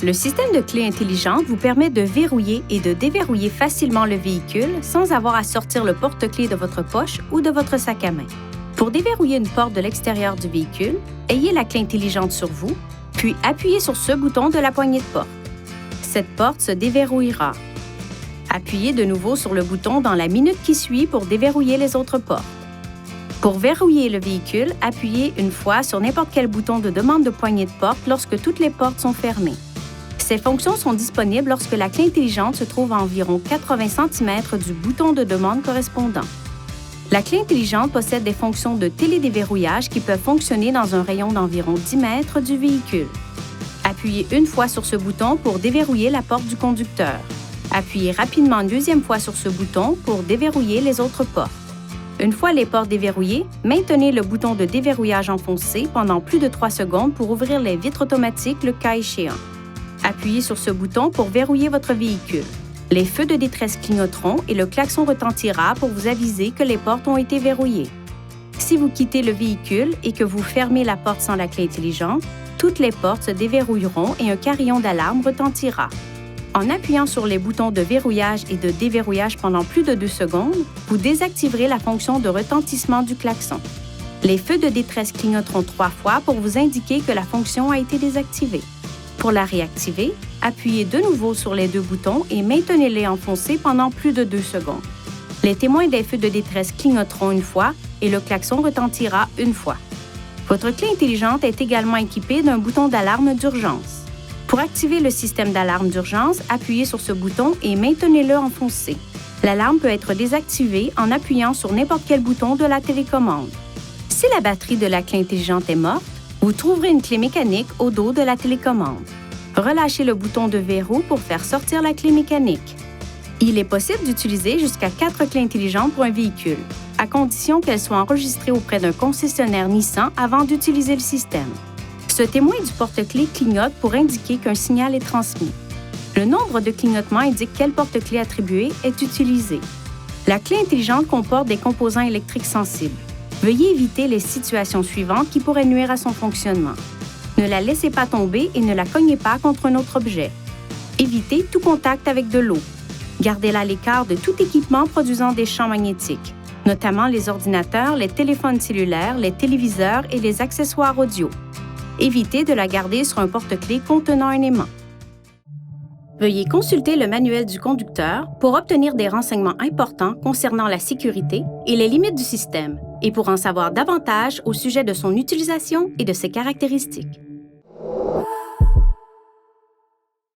Le système de clés intelligente vous permet de verrouiller et de déverrouiller facilement le véhicule sans avoir à sortir le porte-clés de votre poche ou de votre sac à main. Pour déverrouiller une porte de l'extérieur du véhicule, ayez la clé intelligente sur vous, puis appuyez sur ce bouton de la poignée de porte. Cette porte se déverrouillera. Appuyez de nouveau sur le bouton dans la minute qui suit pour déverrouiller les autres portes. Pour verrouiller le véhicule, appuyez une fois sur n'importe quel bouton de demande de poignée de porte lorsque toutes les portes sont fermées. Ces fonctions sont disponibles lorsque la clé intelligente se trouve à environ 80 cm du bouton de demande correspondant. La clé intelligente possède des fonctions de télédéverrouillage qui peuvent fonctionner dans un rayon d'environ 10 mètres du véhicule. Appuyez une fois sur ce bouton pour déverrouiller la porte du conducteur. Appuyez rapidement une deuxième fois sur ce bouton pour déverrouiller les autres portes. Une fois les portes déverrouillées, maintenez le bouton de déverrouillage enfoncé pendant plus de 3 secondes pour ouvrir les vitres automatiques le cas échéant. Appuyez sur ce bouton pour verrouiller votre véhicule. Les feux de détresse clignoteront et le klaxon retentira pour vous aviser que les portes ont été verrouillées. Si vous quittez le véhicule et que vous fermez la porte sans la clé intelligente, toutes les portes se déverrouilleront et un carillon d'alarme retentira. En appuyant sur les boutons de verrouillage et de déverrouillage pendant plus de 2 secondes, vous désactiverez la fonction de retentissement du klaxon. Les feux de détresse clignoteront 3 fois pour vous indiquer que la fonction a été désactivée. Pour la réactiver, appuyez de nouveau sur les 2 boutons et maintenez-les enfoncés pendant plus de 2 secondes. Les témoins des feux de détresse clignoteront une fois et le klaxon retentira une fois. Votre clé intelligente est également équipée d'un bouton d'alarme d'urgence. Pour activer le système d'alarme d'urgence, appuyez sur ce bouton et maintenez-le enfoncé. L'alarme peut être désactivée en appuyant sur n'importe quel bouton de la télécommande. Si la batterie de la clé intelligente est morte, vous trouverez une clé mécanique au dos de la télécommande. Relâchez le bouton de verrou pour faire sortir la clé mécanique. Il est possible d'utiliser jusqu'à 4 clés intelligentes pour un véhicule, à condition qu'elles soient enregistrées auprès d'un concessionnaire Nissan avant d'utiliser le système. Ce témoin du porte-clés clignote pour indiquer qu'un signal est transmis. Le nombre de clignotements indique quel porte-clés attribué est utilisé. La clé intelligente comporte des composants électriques sensibles. Veuillez éviter les situations suivantes qui pourraient nuire à son fonctionnement. Ne la laissez pas tomber et ne la cognez pas contre un autre objet. Évitez tout contact avec de l'eau. Gardez-la à l'écart de tout équipement produisant des champs magnétiques, notamment les ordinateurs, les téléphones cellulaires, les téléviseurs et les accessoires audio. Évitez de la garder sur un porte-clés contenant un aimant. Veuillez consulter le manuel du conducteur pour obtenir des renseignements importants concernant la sécurité et les limites du système, et pour en savoir davantage au sujet de son utilisation et de ses caractéristiques.